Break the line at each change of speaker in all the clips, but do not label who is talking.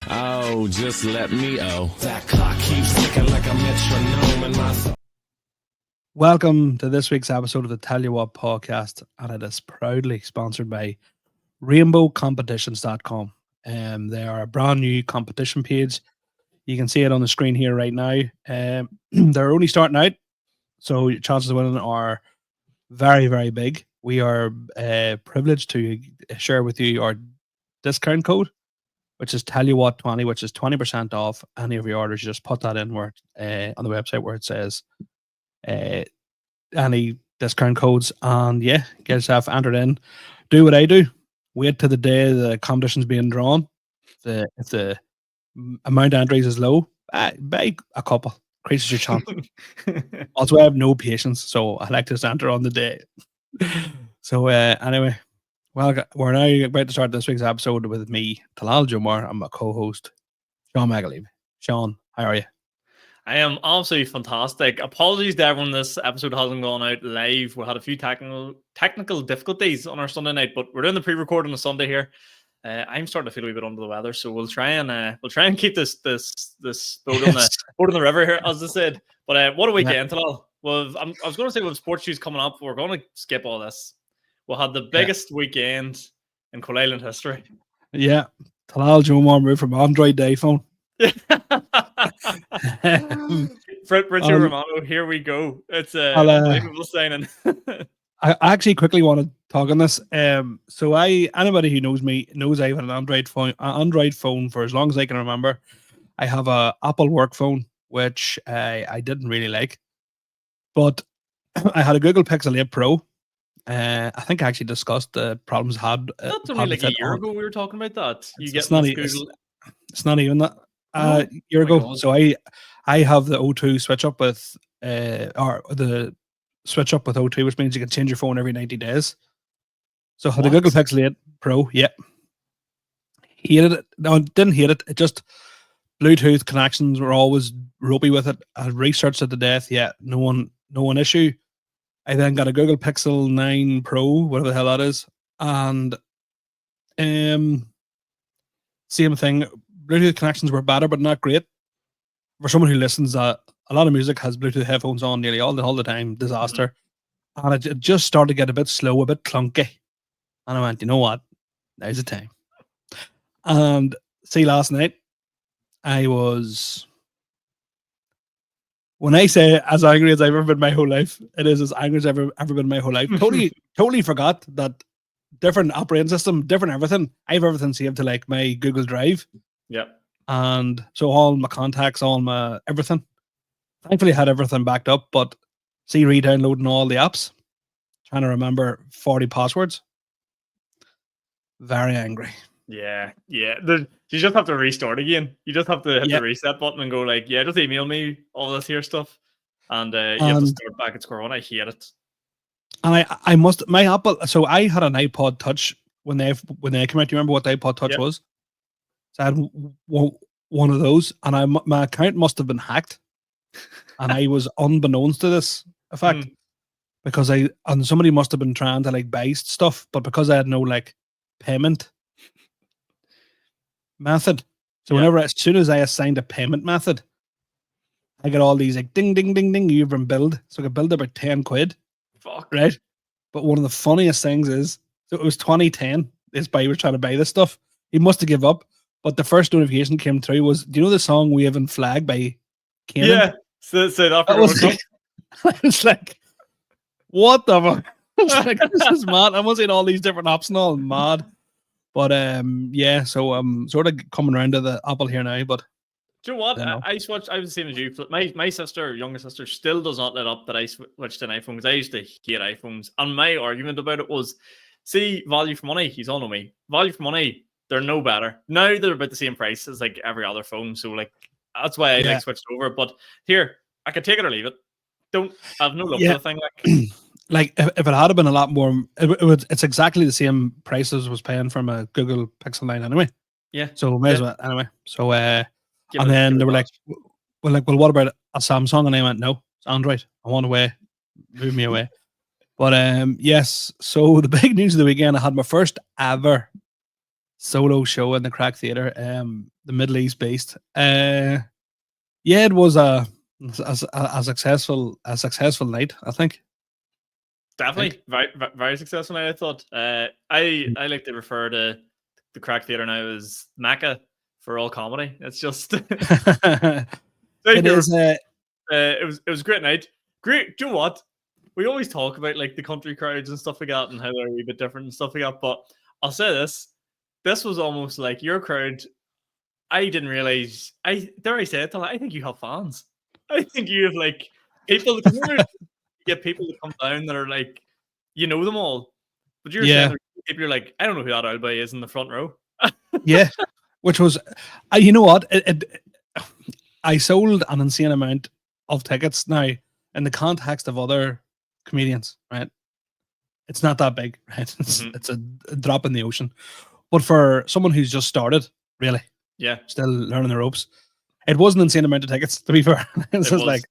Oh, just let me That clock keeps ticking like a metronome in my Welcome to this week's episode of the Tell You What podcast, and it is proudly sponsored by RainbowCompetitions.com. They are a brand new competition page. You can see it on the screen here right now. They're only starting out, so your chances of winning are very, very big. We are privileged to share with you our discount code, which is Tell You What 20, which is 20% off any of your orders. You just put that in where on the website where it says any discount codes, and yeah, get yourself entered in. Do what I do. Wait till the day the competition's being drawn. If the amount of entries is low, buy a couple. Increases your chance. Also, I have no patience, so I like to enter on the day. So anyway, well, we're now about to start this week's episode with me, Talal Jomar, and my co-host, Sean McAleeve. Sean, how are you?
I am absolutely fantastic. Apologies to everyone, this episode hasn't gone out live. We had a few technical difficulties on our Sunday night, but we're doing the pre-record on a Sunday here. I'm starting to feel a wee bit under the weather, so we'll try and keep this boat on the river here, as I said. But what a weekend, Talal. I was going to say with sports news coming up, we're going to skip all this. We'll have the biggest weekend in Coal Island history.
Yeah, Talal Jomar moved from Android to iPhone.
Fabrizio Romano, here we go. It's unbelievable signing.
I actually quickly want to talk on this. So anybody who knows me knows I've had an Android phone for as long as I can remember. I have a Apple work phone, which I didn't really like, but I had a Google Pixel 8 Pro. I think I actually discussed the problems I had.
That's only like a year ago we were talking about that.
It's not even that. Year ago. God. So I have the O2 switch up with or the switch up with O2, which means you can change your phone every 90 days. So I had the Google Pixel 8 Pro, yeah. Hated it. No, didn't hate it. It just Bluetooth connections were always ropey with it. I researched it to death. Yeah, no one issue. I then got a Google Pixel 9 Pro, whatever the hell that is, and same thing. Bluetooth connections were better, but not great. For someone who listens, a lot of music has Bluetooth headphones on nearly all the time. Disaster. Mm-hmm. And it just started to get a bit slow, a bit clunky. And I went, you know what? Now's the time. And see, last night, when I say as angry as I've ever been my whole life, it is as angry as I've ever been my whole life. Totally forgot that different operating system, different everything. I have everything saved to like my Google Drive.
Yep.
And so all my contacts, all my everything. Thankfully, I had everything backed up, but see, re-downloading all the apps, trying to remember 40 passwords. Very angry.
Yeah. You just have to restart again. You just have to hit the reset button and go like, yeah, just email me all this here stuff, and you have to start back at square one. I hate it.
And I must my Apple. So I had an iPod Touch when they came out. Do you remember what the iPod Touch was? So I had one of those, and my account must have been hacked, and I was unbeknownst to this effect because somebody must have been trying to like buy stuff, but because I had no like payment method, so whenever as soon as I assigned a payment method, I got all these like ding ding ding ding, you've been billed, so I could build about 10 quid.
Fuck.
Right, but one of the funniest things is, so it was 2010. This guy was trying to buy this stuff. He must have given up. But the first notification came through was, do you know the song Waving Flag by Kanan?
Yeah. So that
I was like, what the fuck? I was like, this is mad. I must see all these different apps and all mad. But yeah, so I'm sort of coming around to the Apple here now. But
do you know what? I was the same as you. My sister, younger sister, still does not let up that I switched to an iPhone because I used to hate iPhones. And my argument about it was, see, value for money. He's all on me. Value for money. They're no better. Now they're about the same price as like every other phone. So like that's why I like switched over. But here, I could take it or leave it. I have no love for the thing.
Like if it had been a lot more, it's exactly the same price as was paying from a Google Pixel 9 anyway.
Yeah.
So may as well anyway. So and then they were like, well, what about a Samsung? And I went, no, it's Android. I want away. Move me away. But yes. So the big news of the weekend, I had my first ever solo show in the Crack Theatre, the Middle East based. Yeah, it was a successful night, I think.
Definitely, very successful night. I thought. I like to refer to the Crack Theatre now as Mecca for all comedy. It's just
it is.
It was a great night. Great. Do you know what? We always talk about like the country crowds and stuff like that, and how they're a wee bit different and stuff like that. But I'll say this: this was almost like your crowd. I didn't realize. I say it. I think you have fans. I think you have like people. You get people to come down that are like, you know them all, but you're saying people you're like, I don't know who that old boy is in the front row.
Yeah, which was, you know what? I sold an insane amount of tickets now in the context of other comedians, right? It's not that big, right? It's a drop in the ocean. But for someone who's just started, really, still learning the ropes, it was an insane amount of tickets, to be fair. It's just like,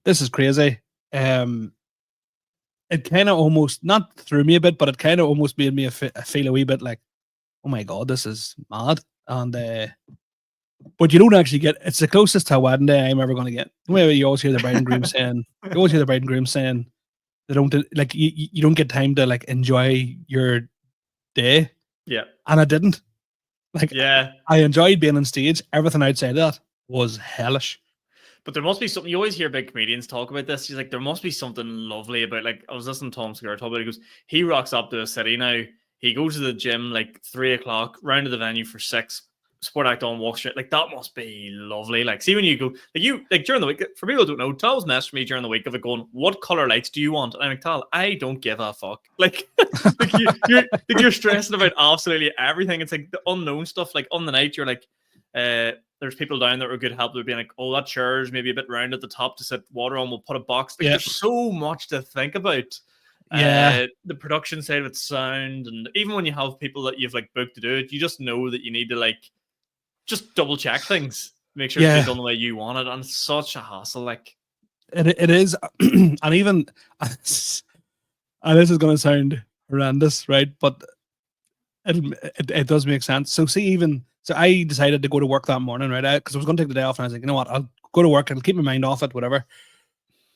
this is crazy. It kind of almost, not threw me a bit, but it kind of almost made me feel a wee bit like, oh my God, this is mad. And but you don't actually get, it's the closest to a wedding day I'm ever going to get. Maybe you always hear the bride and groom saying, they don't, like, you don't get time to like enjoy your day.
Yeah.
And I didn't. Like, I enjoyed being on stage. Everything outside of that was hellish.
But there must be something, you always hear big comedians talk about this. He's like, there must be something lovely about, like, I was listening to Tom Segura talk about it. He goes, he rocks up to a city now. He goes to the gym like 3 o'clock, round to the venue for 6, sport act on, walk straight. Like, that must be lovely. Like, see when you go, like during the week, for people who don't know, Tal's messaged me during the week of it going, what color lights do you want? And I'm like, Tal, I don't give a fuck. Like, you're stressing about absolutely everything. It's like the unknown stuff. Like on the night, you're like, there's people down there who are good help. They're being like, oh, that chair's maybe a bit round at the top to sit water on. We'll put a box. Like, there's so much to think about. The production side of it, sound, and even when you have people that you've like booked to do it, you just know that you need to like just double check things, make sure it's done the way you want it, and it's such a hassle. Like
it is, and even and this is going to sound horrendous, right? But it does make sense. So so I decided to go to work that morning, right? Because I was going to take the day off, and I was like, you know what, I'll go to work and keep my mind off it, whatever.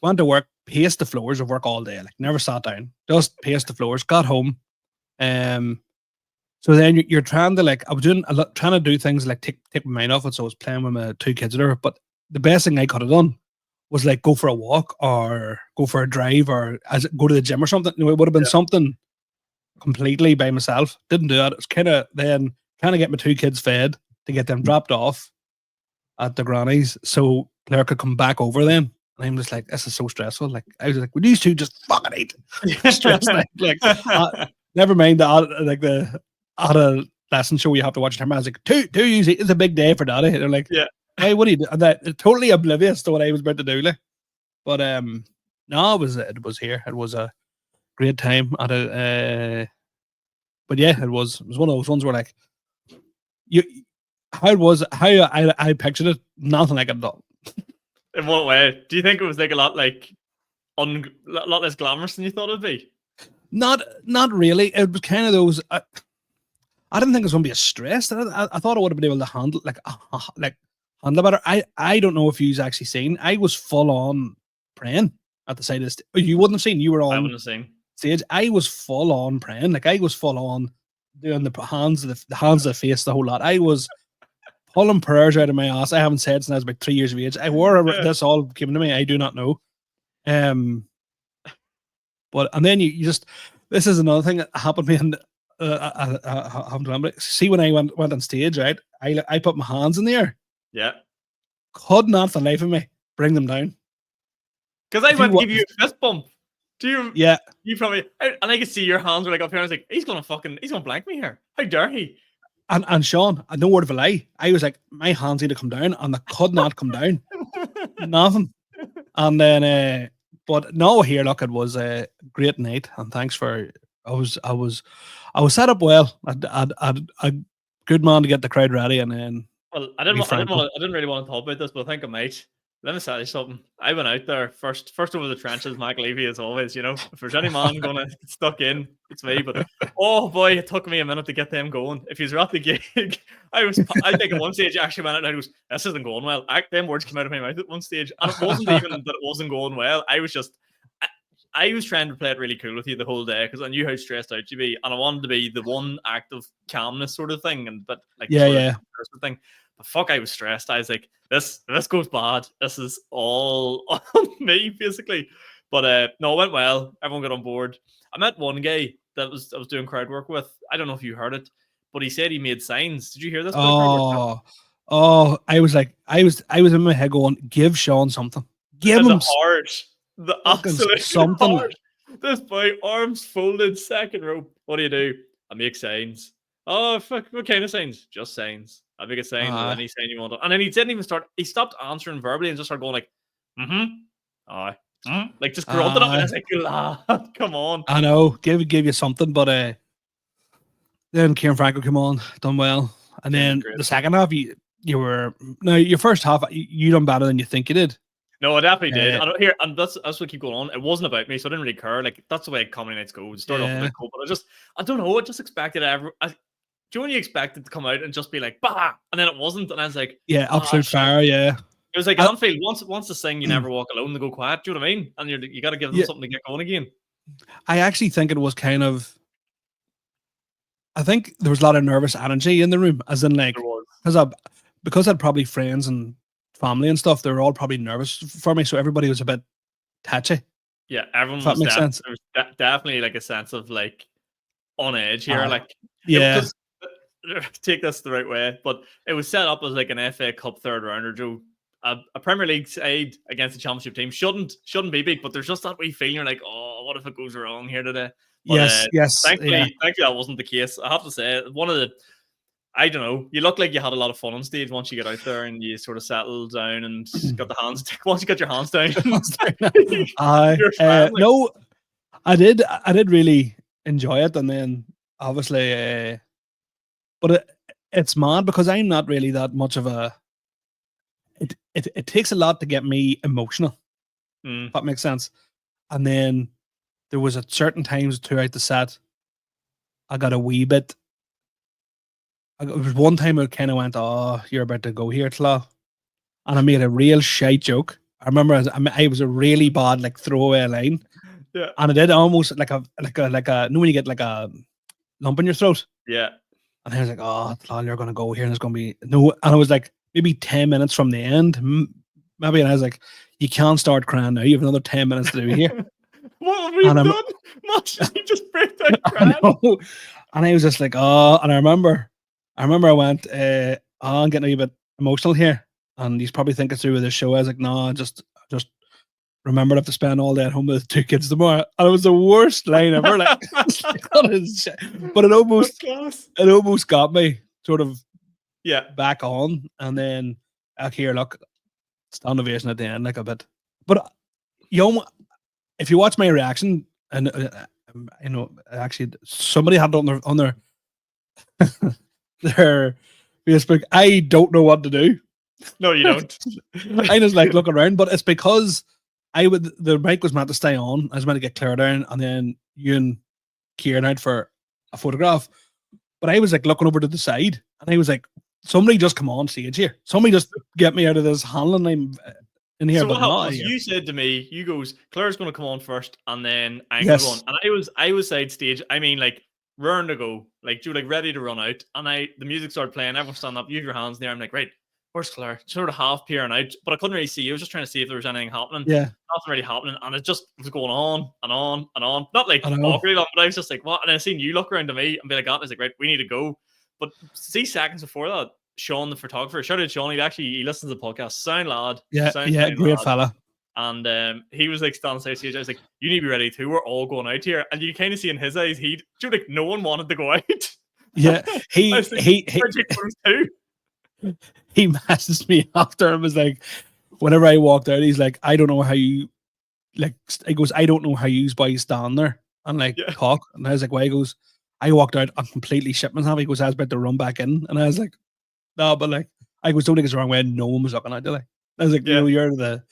Went to work, paced the floors of work all day, like never sat down, just paced the floors. Got home, so then you're trying to like, I was trying to do things like take my mind off it. So I was playing with my 2 kids there. But the best thing I could have done was like go for a walk or go for a drive or go to the gym or something. You know, it would have been something completely by myself. Didn't do that. It's kind of then trying to get my 2 kids fed to get them dropped off at the grannies so Claire could come back over then. And I'm just like, this is so stressful. Like, I was like, would these 2 just fucking eat? Stress, like never mind the adolescent show you have to watch. I was like, two easy. It's a big day for daddy. They're like, hey, what do you do? And they're totally oblivious to what I was about to do. Like, but no, it was here. It was a great time at a. But yeah, it was one of those ones where like, how I pictured it, nothing like it at all.
In what way? Do you think it was like a lot less glamorous than you thought it'd be?
Not really. It was kind of those. I didn't think it was going to be a stress. I thought I would have been able to handle handle better. I don't know if you've actually seen. I was full on praying at the side of the You wouldn't have seen. You were on.
I wouldn't have seen.
Stage. I was full on praying. Like I was full on doing the hands of the face, the whole lot. I was pulling prayers out of my ass. I haven't said since I was about 3 years of age. I wore this all given to me. I do not know. But and then you just, this is another thing that happened to me. And I have to remember. See, when I went on stage, right? I put my hands in the air.
Yeah.
Could not for the life of me bring them down.
Because I went to give you a fist bump. Do you?
Yeah.
You probably, and I could see your hands were like up here. I was like, he's gonna blank me here. How dare he?
And Sean, no word of a lie. I was like, my hands need to come down, and they could not come down. Nothing. And then, but no, here, look, it was a great night, and thanks for. I was set up well. I'd a good man to get the crowd ready, and then.
Well, I didn't really want to talk about this, but I think I might. Let me tell you something. I went out there first over the trenches, Mac Levy, as always. If there's any man gonna get stuck in, it's me. But oh boy, it took me a minute to get them going. If he's at the gig, I think at one stage I actually went out and I was, this isn't going well. Them words came out of my mouth at one stage, and it wasn't even that it wasn't going well. I was just, I was trying to play it really cool with you the whole day because I knew how stressed out you'd be, and I wanted to be the one act of calmness sort of thing, and but like
Yeah.
thing. But fuck, I was stressed. I was like, this goes bad. This is all on me, basically. But no, it went well. Everyone got on board. I met one guy that I was doing crowd work with. I don't know if you heard it, but he said he made signs. Did you hear this?
Oh, I was in my head going, give Sean something. Give him
the absolute
something.
Heart. This boy, arms folded, second row. What do? I make signs. Oh, fuck, what kind of signs? Just signs. I make a sign with any sign you want. And then he didn't even start. He stopped answering verbally and just started going like, like just grunted up. And I was like, lad, come on.
I know, give you something, but then Kieran Franco came on, done well, and then the second half, you were your first half, you done better than you think you did.
No, I definitely did. And that's what keep going on. It wasn't about me, so I didn't really care. Like that's the way comedy nights go. It started off a bit cool, but I don't know. I just expected do you know when you expect it to come out and just be like, bah, and then it wasn't, and I was like,
yeah, absolute fire, yeah.
It was like Anfield. Once to sing, you never walk alone. They go quiet. Do you know what I mean? And you got to give them something to get going again.
I actually think it was kind of. I think there was a lot of nervous energy in the room, as in like because I'd probably friends and family and stuff. They were all probably nervous for me, so everybody was a bit touchy.
Yeah, everyone
was. That makes sense.
There was definitely like a sense of like on edge here, like
yeah.
Take this the right way, but it was set up as like an FA Cup third rounder, Joe. A Premier League side against a championship team shouldn't be beat, but there's just that wee feeling you're like, oh, what if it goes wrong here today? But,
yes.
Thankfully, that wasn't the case. I have to say, I don't know. You look like you had a lot of fun on stage once you get out there and you sort of settle down and got the hands. Once you got your hands down,
no, I did really enjoy it, and then obviously, but it's mad because I'm not really that much of a. It takes a lot to get me emotional. If that makes sense. And then there was at certain times throughout the set, I got a wee bit. It was one time I kind of went, "Oh, you're about to go here, Tla," and I made a real shite joke. I remember I was a really bad like throwaway line,
yeah,
and I did almost like a when you get like a lump in your throat,
yeah,
and I was like, "Oh, Tla, you're gonna go here, and there's gonna be no," and I was like maybe 10 minutes from the end, maybe, and I was like, "You can't start crying now. You have another 10 minutes to do here."
What have we done? Much you just break down crying.
And I was just like, "Oh," and I remember I went, I'm getting a bit emotional here. And he's probably thinking through with this show. I was like, no, just remember I have to spend all day at home with 2 kids tomorrow. And it was the worst line ever. Like, but it almost got me sort of back on. And then here, look, stand ovation at the end, like a bit. But if you watch my reaction, and actually somebody had it on their their Facebook. I don't know what to do.
No, you don't.
I just like looking around, but it's because the mic was meant to stay on. I was meant to get Claire down, and then you and Kieran out for a photograph. But I was like looking over to the side, and I was like, somebody just come on stage here. Somebody just get me out of this handling I'm in here.
So
but
what happens? You said to me, you goes, Claire's going to come on first, and then I'm going to go on. And I was side stage. I mean, like, raring to go, like ready to run out, and the music started playing, everyone stand up, you have your hands there. I'm like, right, where's Claire? Sort of half peering out, but I couldn't really see. I was just trying to see if there was anything happening.
Yeah,
nothing really happening, and it just was going on and on and on. Not like awkwardly long, but I was just like, what? And I seen you look around to me and be like, I was like, right, we need to go. But see, seconds before that, Sean, the photographer, shout out Sean. He listens to the podcast. Sound lad,
great fella.
And he was like standing stage. I was like, you need to be ready too. We're all going out here. And you kind of see in his eyes, like no one wanted to go out.
Yeah, he messaged me after and was like, whenever I walked out, he's like, I don't know how you he goes, I don't know how you boys stand there and talk. And I was like, why? He goes, I walked out, I'm completely shit myself. He goes, I was about to run back in. And I was like, no, but like, I goes, don't think it's the wrong way. No one was looking at it. I was like,
Yeah.
you're the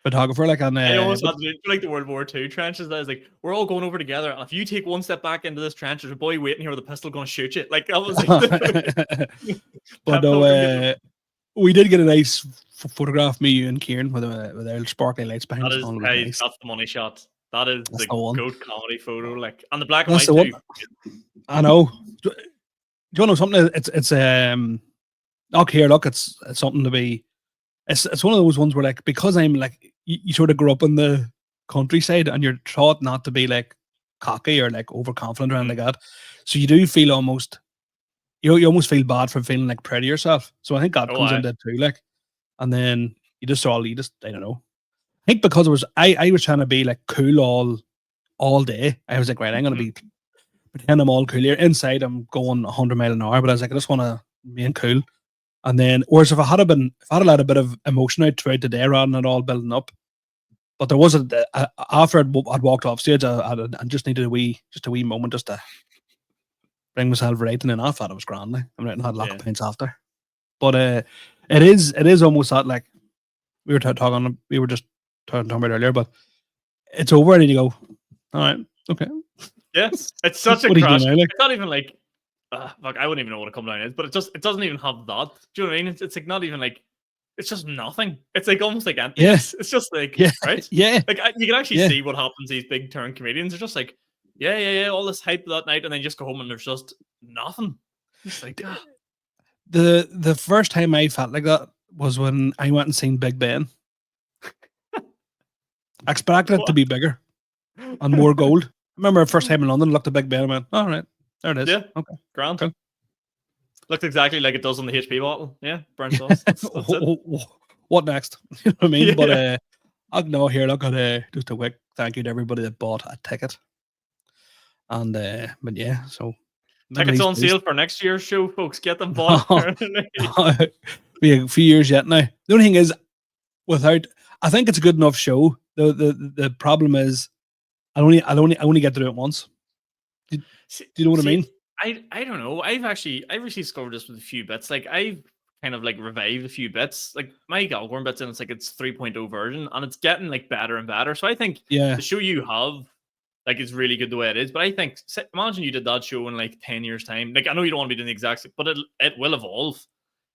photographer, like, and
I almost had to do like the World War II trenches. That is like, we're all going over together, and if you take one step back into this trench, there's a boy waiting here with a pistol going to shoot you. Like that was like,
but no, we did get a nice photograph, me, you, and Kieran with our sparkly lights behind us.
That's the money shot. That is the goat comedy photo, like, and the black and white too.
I know. Do you know something? It's look here, look, it's something to be. It's one of those ones where, like, because I'm like, you sort of grew up in the countryside and you're taught not to be like cocky or like overconfident or anything like that. So you do feel almost, you almost feel bad for feeling like proud of yourself. So I think that comes into it too, like, and then I don't know. I think because I was trying to be like cool all day. I was like, right, I'm gonna be pretend I'm all cool here. Inside I'm going 100 miles an hour, but I was like, I just want to be cool. And then, whereas if I had let a bit of emotion out throughout the day rather than it all building up, but there was after I'd walked off stage, I just needed a wee moment just to bring myself right, and then I thought it was grand. Like, I'm right and had lack of points after. But it is almost that, like, we were just talking about earlier, but it's over and you go, all right, okay.
Yes, it's such a crash. Like? It's not even like, fuck, I wouldn't even know what a come down is, but it doesn't even have that. Do you know what I mean? It's like not even like, it's just nothing. It's like almost like empty.
Yes,
it's just like right.
Yeah,
like you can actually see what happens. These big turn comedians are just like, yeah, all this hype that night, and then just go home and there's just nothing. It's like
the first time I felt like that was when I went and seen Big Ben. I expected it to be bigger and more gold. I remember the first time in London, looked at Big Ben and went, all right, there it is.
Yeah,
okay,
grand. Cool. Looked exactly like it does on the HP bottle. Yeah, brown sauce. That's
what next? You know what I mean? Yeah. But no, here, look at just a quick thank you to everybody that bought a ticket. And but yeah, so
tickets on sale for next year's show, folks. Get them bought.
Be a few years yet now. The only thing is, I think it's a good enough show. The problem is, I only get to do it once. Do you know what I mean?
I don't know. I've actually discovered this with a few bits. Like, I've kind of like revived a few bits. Like my Galgorn bits, and it's like it's 3.0 version, and it's getting like better and better. So I think the show you have, like, is really good the way it is. But I think, imagine you did that show in like 10 years time. Like, I know you don't want to be doing the exact, but it will evolve.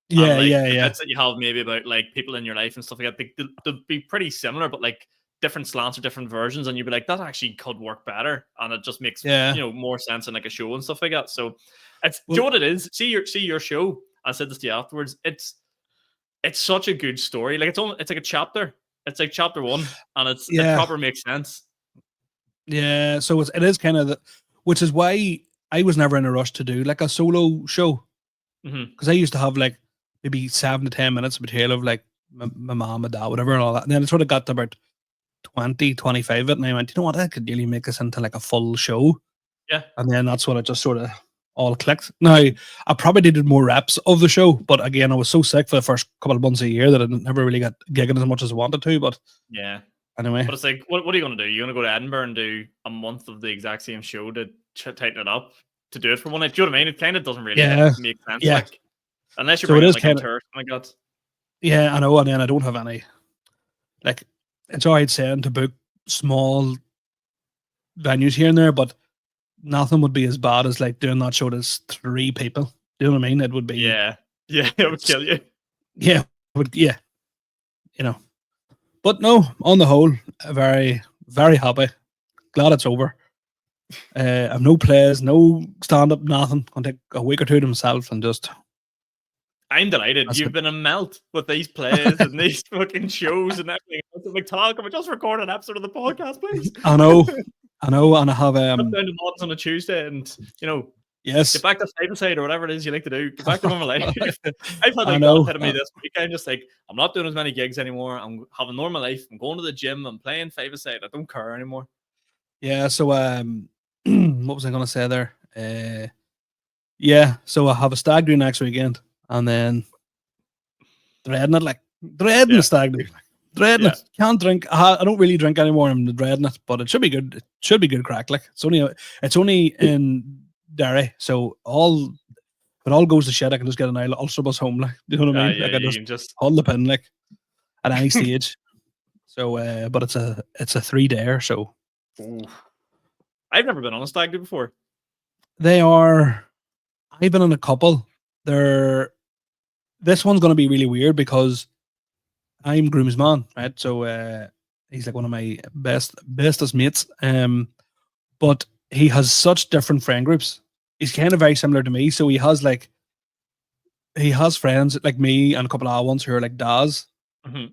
Yeah,
and, like, bits that you have maybe about like people in your life and stuff like that, they'll be pretty similar, but like different slants or different versions, and you'd be like, that actually could work better, and it just makes more sense in like a show and stuff like that. So it's do you know what it is? See your show. I said this to you afterwards. It's such a good story. Like, it's like a chapter. It's like chapter 1, and it proper makes sense.
Yeah, so it is kind of which is why I was never in a rush to do like a solo show, because I used to have like maybe 7 to 10 minutes of material of like my mom, my dad, whatever, and all that. And then it sort of got to about 20, 25 of it, and I went, you know what, I could really make this into like a full show.
Yeah.
And then that's when it just sort of all clicked. Now, I probably did more reps of the show, but again, I was so sick for the first couple of months of the year that I never really got gigging as much as I wanted to. But
yeah.
Anyway.
But it's like, what are you going to do? You're going to go to Edinburgh and do a month of the exact same show to tighten it up, to do it for one night? Do you know what I mean? It kind of doesn't really make sense.
Yeah.
Like, unless you're bringing like a tour. Oh my God.
Yeah, I know. And then I don't have any, like, it's all right saying to book small venues here and there, but nothing would be as bad as like doing that show to 3 people. Do you know what I mean? It would be.
Yeah, it would kill you.
Yeah, you know. But no, on the whole, very, very happy. Glad it's over. I've no plays, no stand-up, nothing. I'll take a week or two to myself and just...
I'm delighted. You've been a melt with these plays and these fucking shows and everything. I'm like, talk about just record an episode of the podcast, please.
I know, and I have...
down to mods on a Tuesday and,
yes,
get back to five-a-side or whatever it is you like to do. Get back to normal life. I've had like that ahead of me this week. I'm just like, I'm not doing as many gigs anymore. I'm having normal life. I'm going to the gym. I'm playing five-a-side. I don't care anymore.
Yeah. So, what was I going to say there? Yeah. So I have a stag do next weekend, and then dreading the stag do. Dreading it. Can't drink. I don't really drink anymore. I'm dreading it, but it should be good. It should be good crack. Like, it's only in Derry, so it all goes to shit, I can just get an Ulster bus home. Like, you know what I mean?
Yeah,
Like, I
you
just
can just.
hold the pin like at any stage. So, but it's a 3-dayer. So
Ooh. I've never been on a stag do before.
they are. I've been on a couple. This one's going to be really weird because I'm groomsman, right? So he's like one of my bestest mates. But he has such different friend groups. He's kind of very similar to me. So he has friends like me and a couple of other ones who are like dads.
Mhm.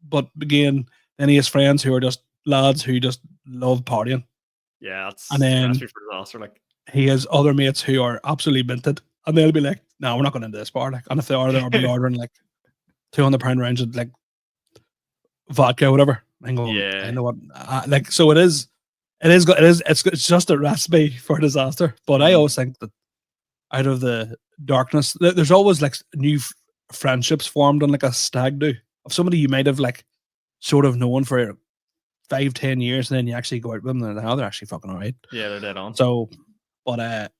But again, then he has friends who are just lads who just love partying.
Yeah, that's
And then
recipe for disaster. Like,
he has other mates who are absolutely minted, and they'll be like, "No, we're not going into this bar." Like, and if they are, they'll be ordering like £200 range of like vodka, or whatever. And going, I
yeah,
know what, like, so it's just a recipe for disaster. But I
Mhm.
always think that out of the darkness, there's always like new friendships formed on like a stag do of somebody you might have like sort of known for 5-10 years, and then you actually go out with them and they're actually fucking all right.
yeah, they're dead on.
So, but I've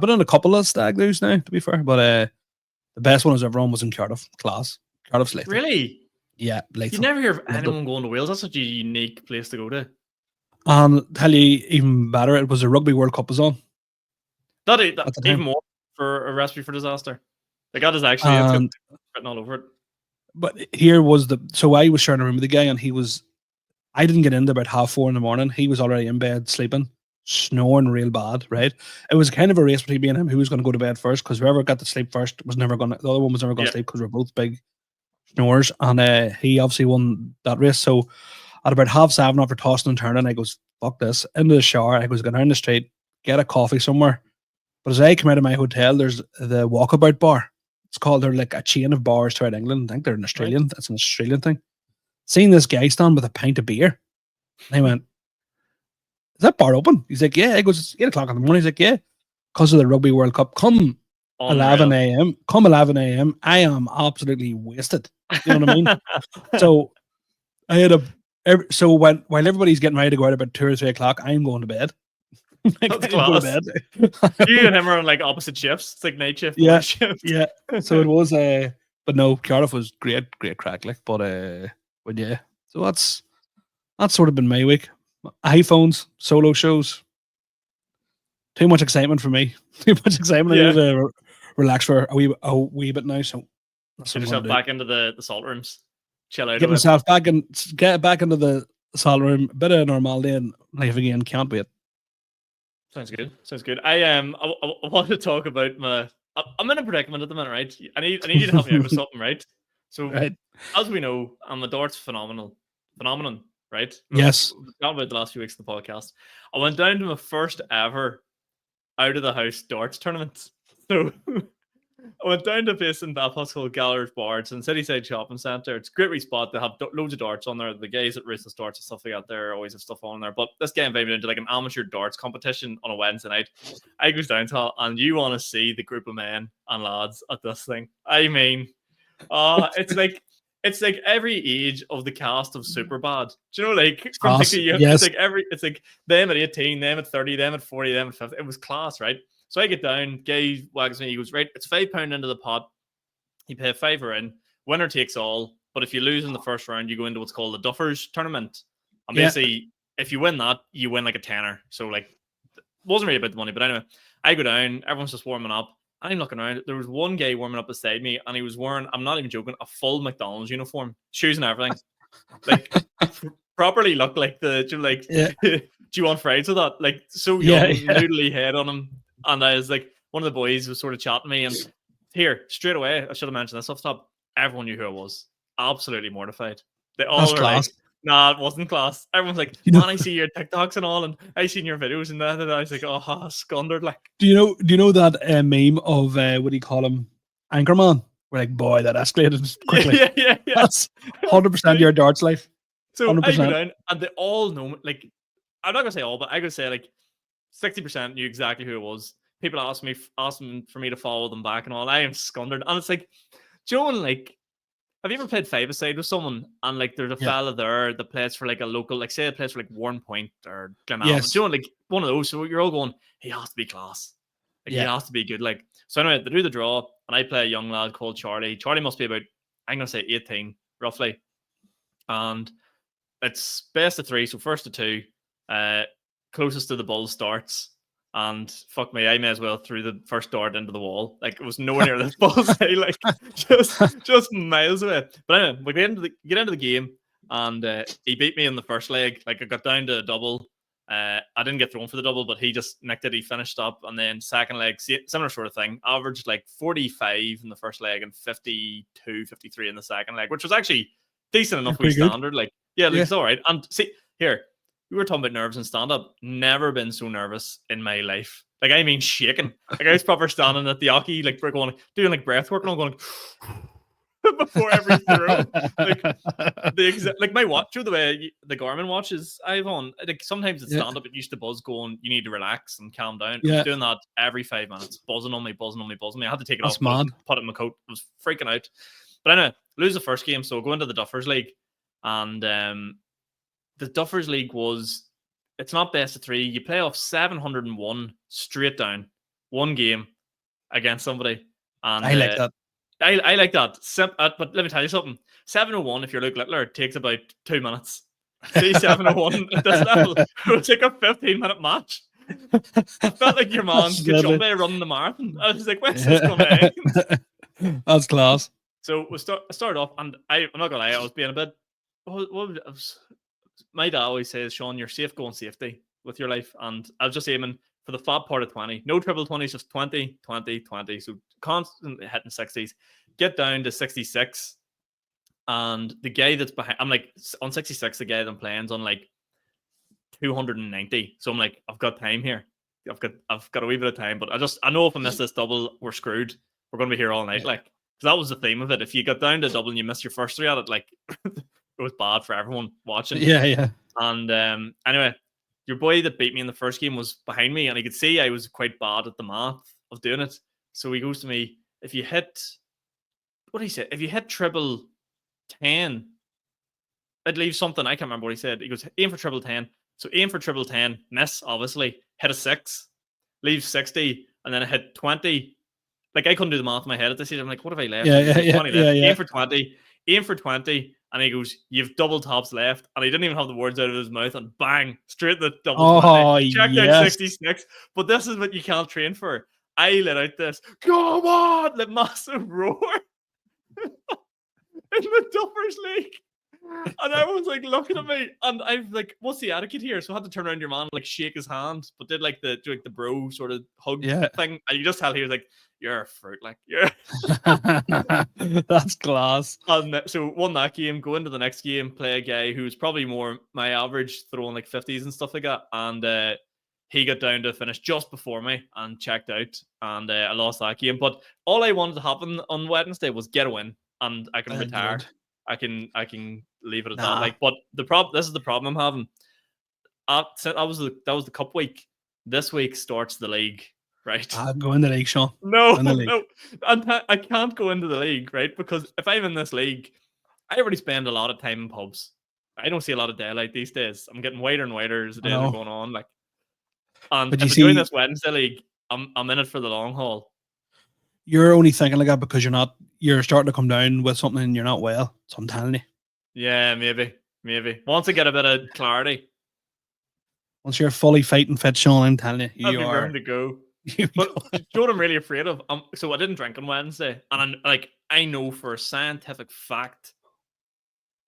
been on a couple of stag do's now, to be fair. But the best one was everyone was in Cardiff. Class. Cardiff's lethal.
Really?
Yeah, lethal.
You never hear of
Loved it.
anyone going to Wales. That's such a unique place to go to.
And tell you even better, it was a Rugby World Cup was on.
That
At the
even
time.
more for a recipe for disaster. Like, that is actually it's got
And
written all over it.
but here was so I was sharing a room with the guy, and I didn't get in about 4:30 in the morning. He was already in bed sleeping, snoring real bad, right? It was kind of a race between me and him who was going to go to bed first, because whoever got to sleep first the other one was never going to
Yeah.
sleep, because we're both big snorers. And he obviously won that race. So at about 7:30, after tossing and turning, I goes, fuck this, into the shower. I goes, go down the street, get a coffee somewhere. But as I come out of my hotel, there's the Walkabout bar. It's called, they're like a chain of bars throughout England. I think they're an Australian. That's an Australian thing. Seeing this guy stand with a pint of beer. And I went, is that bar open? He's like, yeah. He goes, it's 8 o'clock in the morning. He's like, yeah. Because of the Rugby World Cup. Come 11 a.m. Come 11 a.m. I am absolutely wasted. You know what I mean? So I had so while everybody's getting ready to go out about 2 or 3 o'clock, I'm going to bed.
That's class. You and him are on like opposite shifts. It's like night shift,
yeah,
shift.
Yeah. So it was but no, Cardiff was great crack, like, but yeah. So that's sort of been my week. iPhones, solo shows. Too much excitement for me. Too much excitement. I need to relax for a wee bit now. So
get yourself back into the salt rooms. Chill out.
Get myself back into the salt room. A bit of normality and life again. Can't wait.
Sounds good. Sounds good. I want to talk about I'm in a predicament at the minute, right? I need you to help me out with something, right? So, as we know, I'm a darts phenomenon, right?
Yes.
We've talked about the last few weeks of the podcast. I went down to my first ever out of the house darts tournament. So I went down to a place in Belfast called Gallagher's Bar. It's in Cityside Shopping Centre. It's a great wee spot. They have loads of darts on there. The guys at Racing Darts and stuff like that there always have stuff on there. But this guy invited me into like an amateur darts competition on a Wednesday night. I goes down to, and you want to see the group of men and lads at this thing. I mean, it's like every age of the cast of Superbad. Do you know, like from like
yes.
it's like them at 18, them at 30, them at 40, them at 50. It was class, right? So I get down, guy wags me, he goes, right, it's £5 into the pot. You pay £5 in, winner takes all. But if you lose in the first round, you go into what's called the Duffers tournament. And basically, if you win that, you win like a tenner. So like, it wasn't really about the money, but anyway, I go down, everyone's just warming up. I'm looking around. There was one guy warming up beside me, and he was wearing, I'm not even joking, a full McDonald's uniform, shoes and everything. Like, properly looked like do you want fries with that? Like, so young, noodly head on him. And I was like, one of the boys was sort of chatting to me, and here, straight away, I should have mentioned this off the top. Everyone knew who I was. Absolutely mortified. They all were
class.
like, nah, it wasn't class. Everyone's like, man, I see your TikToks and all, and I seen your videos and that. And I was like, oh, scundered. Like,
do you know that meme of what do you call him, Anchorman? We're like, boy, that escalated quickly.
Yeah.
That's 100% your darts life.
So
100%.
I go down, and they all know. Like, I'm not gonna say all, but I gotta say like 60% knew exactly who it was. People asking for me to follow them back and all. I am scundered, and it's like, Joe, like, have you ever played five-a-side with someone and like there's a fella there that plays for like a local, like say it plays for like Warren Point or Glenalmond, Joe, like one of those. So you're all going, he has to be class. Like he has to be good. Like so anyway, they do the draw, and I play a young lad called Charlie. Charlie must be about, I'm gonna say 18 roughly, and it's best of 3, so first of 2. Closest to the ball starts, and fuck me, I may as well threw the first dart into the wall. Like it was nowhere near this bullseye, like just miles away. But anyway, we get into the game, and he beat me in the first leg. Like I got down to a double. I didn't get thrown for the double, but he just nicked it. He finished up, and then second leg, similar sort of thing. Averaged like 45 in the first leg and 52, 53 in the second leg, which was actually decent enough for standard. Like, yeah, it's all right. And see, here, we were talking about nerves and stand-up. Never been so nervous in my life. Like, I mean, shaking. Like, I was proper standing at the hockey, like, going, doing like breath work, and I'm going before every throw. Like my watch, the way the Garmin watches I've on, like sometimes it's stand-up, it used to buzz going, you need to relax and calm down. I was doing that every 5 minutes, buzzing on me. I had to take it off, put it in my coat. I was freaking out. But anyway, lose the first game, so go into the Duffers League. And the Duffers League it's not best of 3. You play off 701 straight down, one game against somebody. And
I like that.
I like that. But let me tell you something. 701, if you're Luke Littler, takes about 2 minutes. See, 701 at this level, it would take a 15-minute match. I felt like your man Kachumbe running the marathon. I was like, when's this going to end?
That's class.
So we started off, and I'm not going to lie, I was being a bit... my dad always says, Sean, you're safe going safety with your life. And I was just aiming for the fat part of 20. No triple 20s, just 20, 20, 20. So constantly hitting 60s. Get down to 66. And the guy that's behind, I'm like, on 66, the guy that I'm playing's on like 290. So I'm like, I've got time here. I've got a wee bit of time. But I know if I miss this double, we're screwed. We're going to be here all night. Like, because that was the theme of it. If you got down to double and you missed your first 3 at it, like, it was bad for everyone watching.
Yeah.
And anyway, your boy that beat me in the first game was behind me, and he could see I was quite bad at the math of doing it. So he goes to me, if you hit triple 10, it leaves something. I can't remember what he said. He goes, aim for triple 10. So aim for triple 10, miss, obviously, hit a 6, leave 60, and then I hit 20. Like, I couldn't do the math in my head at this stage. I'm like, what have I left? 20 left. Aim for 20. And he goes, you've double tops left. And he didn't even have the words out of his mouth. And bang, straight the double 20. Checked out 66. But this is what you can't train for. I let out this, come on, the massive roar in the Duffers League. And everyone's like looking at me. And I'm like, what's the etiquette here? So I had to turn around your man and like shake his hand. But did like the bro sort of hug thing. And you just tell he was like, you're a fruit, like, yeah.
That's class.
And so won that game, go into the next game, play a guy who's probably more my average, throwing like 50s and stuff like that. And he got down to finish just before me and checked out. And I lost that game. But all I wanted to happen on Wednesday was get a win, and I can retire. I can leave it at that. Like, but this is the problem I'm having. That was the cup week. This week starts the league. Right.
Go in the league, Sean.
No. I can't go into the league, right? Because if I'm in this league, I already spend a lot of time in pubs. I don't see a lot of daylight these days. I'm getting whiter and whiter as the days are going on. Like, and if I'm doing this Wednesday league, I'm in it for the long haul.
You're only thinking like that because you're starting to come down with something and you're not well. So I'm telling you.
Yeah, maybe. Once I get a bit of clarity.
Once you're fully fighting fit, Sean, I'm telling you,
you are ready to go. But you know what I'm really afraid of? So I didn't drink on Wednesday, and I know for a scientific fact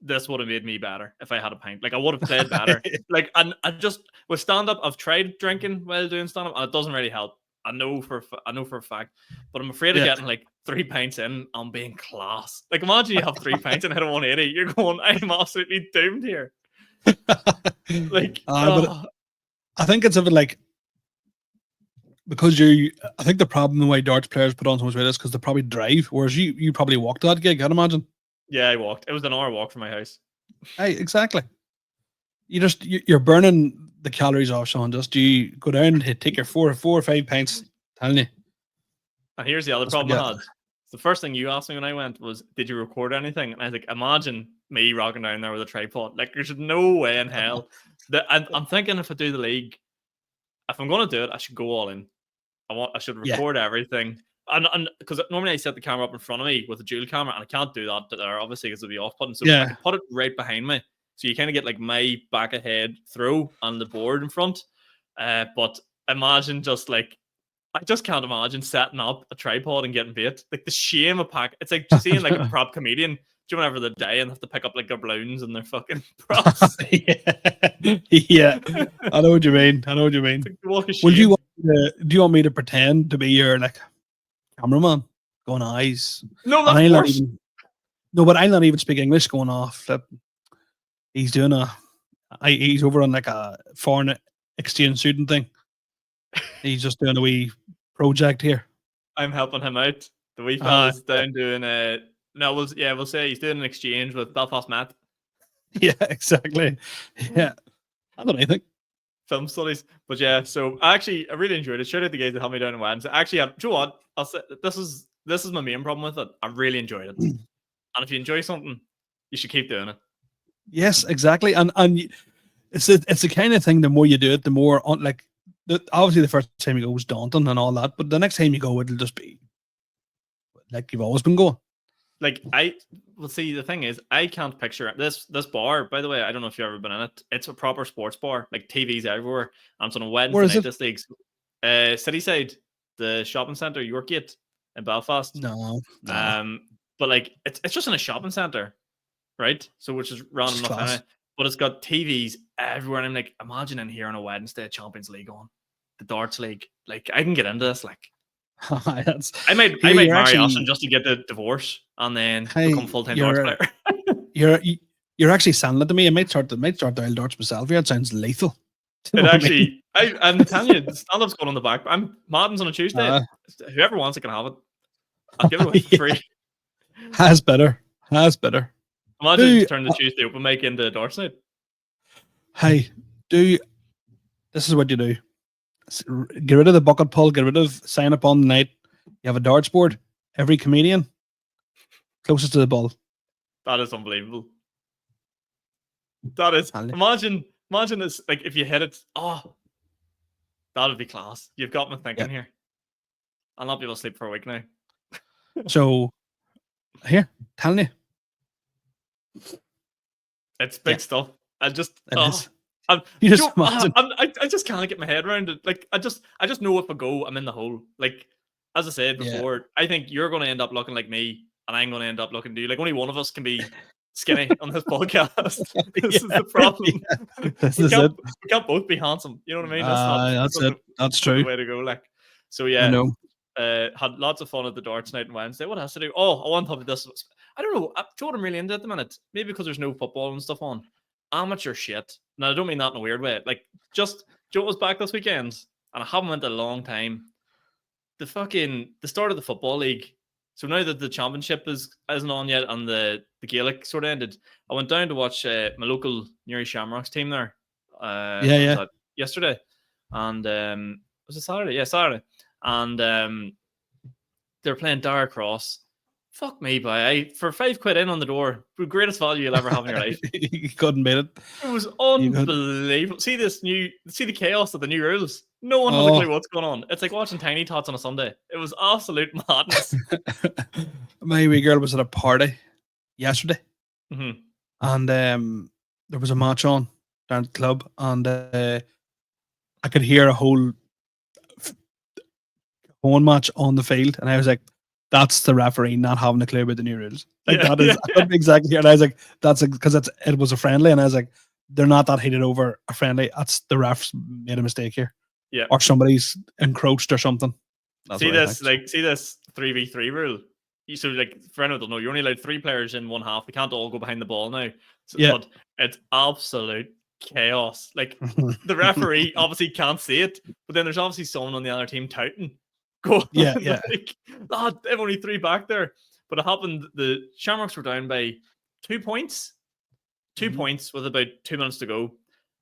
this would have made me better if I had a pint. Like, I would have played better. Like, and I just with stand up, I've tried drinking while doing stand up, and it doesn't really help. I know for a fact, but I'm afraid of getting like 3 pints in and being class. Like, imagine you have 3 pints and hit a 180. You're going, I'm absolutely doomed here. Like,
but I think it's a bit like. Because I think the problem the way darts players put on so much weight is because they probably drive, whereas you probably walked to that gig, I'd imagine.
Yeah, I walked. It was an hour walk from my house.
Hey, exactly. You're burning the calories off, Sean. Just you go down and take your 4 or 5 pints. Telling you.
And here's the other problem I had. The first thing you asked me when I went was, "Did you record anything?" And I was like, "Imagine me rocking down there with a tripod. Like, there's no way in hell." I'm thinking if I do the league, if I'm going to do it, I should go all in. I should record everything. And because normally I set the camera up in front of me with a dual camera, and I can't do that there, obviously, because it'll be off button. So I can put it right behind me. So you kind of get like my back ahead throw on the board in front. But imagine just like, I just can't imagine setting up a tripod and getting bait. Like the shame of it's like just seeing like a prop comedian. Do you whenever they die and have to pick up like their balloons and their fucking props?
Yeah. I know what you mean. Like, do you want me to pretend to be your like cameraman going eyes?
No, that's worse.
No, but I'll not even speak English going off. He's doing he's over on like a foreign exchange student thing. He's just doing a wee project here.
I'm helping him out. The wee fella's down doing we'll say he's doing an exchange with Belfast Met.
Yeah, exactly. Yeah. I don't know anything.
Film studies. But yeah, so I really enjoyed it. Shout out the guys that helped me down in Wednesday. Actually, do you know what? I'll say this is my main problem with it. I really enjoyed it. And if you enjoy something, you should keep doing it.
Yes, exactly. And it's the kind of thing, the more you do it, the more obviously the first time you go was daunting and all that, but the next time you go, it'll just be like you've always been going.
Like see, the thing is, I can't picture this bar. By the way, I don't know if you've ever been in it. It's a proper sports bar, like TVs everywhere. And it's on a Wednesday night. This league's Cityside, the shopping centre, Yorkgate in Belfast.
No.
But like it's just in a shopping centre, right? So which is random enough, anyway. But it's got TVs everywhere. And I'm like, imagine in here on a Wednesday, Champions League on, the darts league. Like I can get into this, like. I might marry Austin just to get the divorce and then become full-time darts player.
You're actually selling it to me. I might start the old darts myself here. It sounds lethal.
I'm telling you, the stand-up's going on the back. Madden's on a Tuesday. Whoever wants it can have it. I'll give it away for free.
Has better.
Imagine turn the Tuesday open mic into darts night.
Hey, this is what you do. Get rid of the bucket pull, get rid of sign up on the night. You have a darts board. Every comedian closest to the ball.
That is unbelievable. That is. Imagine this, like if you hit it, that would be class. You've got me thinking here. I'll not be able to sleep for a week now.
So here, telling you.
It's big stuff. I just I just can't get my head around it. Like I just know if I go, I'm in the hole. Like as I said before, I think you're going to end up looking like me, and I'm going to end up looking to you. Like only one of us can be skinny on this podcast. This is the problem. We can't both be handsome. You know what I mean? That's it.
That's true.
The way to go. Like so, yeah. I know. Had lots of fun at the darts night on Wednesday. What else to do? Oh, I want to have this. I don't know. I'm really into it at the minute. Maybe because there's no football and stuff on. Amateur shit. Now I don't mean that in a weird way. Like just Joe was back this weekend, and I haven't went in a long time. The start of the football league. So now that the championship isn't on yet, and the Gaelic sort of ended, I went down to watch my local Newry Shamrocks team there. Yesterday, and was it Saturday? Yeah, Saturday, and they're playing Dara Cross. Fuck me, boy. For £5 in on the door, the greatest value you'll ever have in your life.
You couldn't beat it.
It was unbelievable. See the chaos of the new rules. No one has a clue what's going on. It's like watching Tiny Tots on a Sunday. It was absolute madness.
My wee girl was at a party yesterday,
and
there was a match on down at the club, and I could hear a whole phone match on the field, and I was like, that's the referee not having a clue about the new rules. Like that is exactly. And I was like, that's because it was a friendly, and I was like, they're not that heated over a friendly. That's the refs made a mistake here.
Yeah,
or somebody's encroached or something.
That's see this 3v3 rule. So like for anyone who don't know, you're only allowed 3 players in one half. They can't all go behind the ball now. So, but it's absolute chaos. Like the referee obviously can't see it, but then there's obviously someone on the other team touting. Go like, they have only 3 back there. But it happened. The Shamrocks were down by 2 points. 2 points with about 2 minutes to go.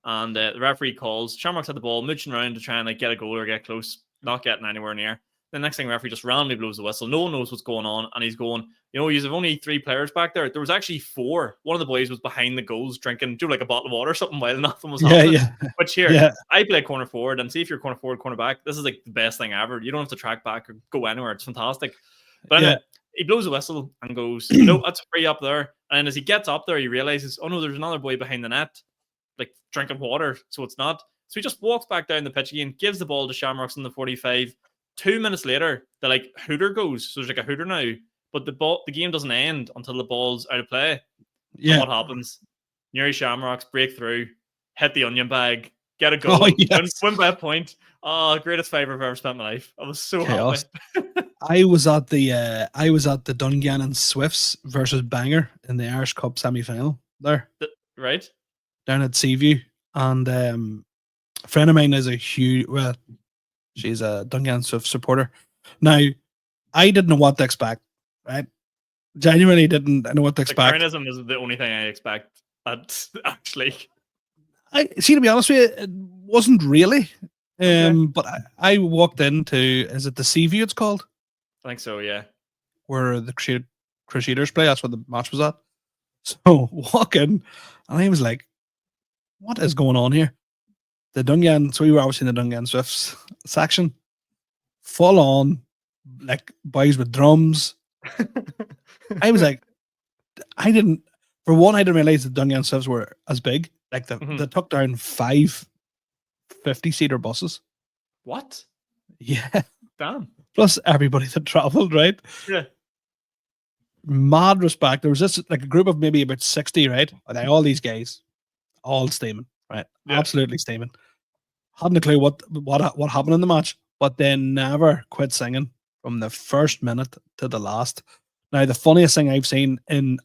And the referee calls. Shamrocks had the ball, mooching around to try and like get a goal or get close, not getting anywhere near. The next thing, the referee just randomly blows the whistle. No one knows what's going on, and he's going, you know, you have only 3 players back there. There was actually 4. One of the boys was behind the goals drinking, do like a bottle of water or something while nothing was happening.
Yeah.
Which here,
Yeah.
I play corner forward, and see if you're corner forward, corner back. This is like the best thing ever. You don't have to track back or go anywhere. It's fantastic. But anyway, he blows a whistle and goes, no, that's free up there. And as he gets up there, he realizes, oh no, there's another boy behind the net, like drinking water. So it's not. So he just walks back down the pitch again, gives the ball to Shamrocks in the 45. 2 minutes later, the like hooter goes. So there's like a hooter now, but the game doesn't end until the ball's out of play.
Yeah.
And what happens? Newry Shamrocks break through, hit the onion bag, get a goal, win by a point. Oh, greatest favour I've ever spent in my life. I was so happy.
I was at the Dungannon Swifts versus Bangor in the Irish Cup semi-final there.
Right?
Down at Seaview. And a friend of mine is a huge, well, she's a Dungannon Swift supporter. Now, I didn't know what to expect, right? Genuinely didn't know what to expect.
Carnism is the only thing I expect, actually.
To be honest with you, it wasn't really. But I walked into, is it the Seaview it's called?
I think so, yeah.
Where the Crusaders play, that's where the match was at. So walk in, and I was like, what is going on here? The Dungan, so we were obviously in the Dungan Swifts section. Full on, like boys with drums. I was like, I didn't realize the Dungan Swifts were as big. Like they took down 5 50-seater buses.
What?
Yeah.
Damn.
Plus everybody that travelled, right?
Yeah.
Mad respect. There was this like a group of maybe about 60, right? And all these guys, all steaming, right? Yeah. Absolutely steaming. Hadn't a clue what happened in the match, but they never quit singing from the first minute to the last. Now, the funniest thing I've seen in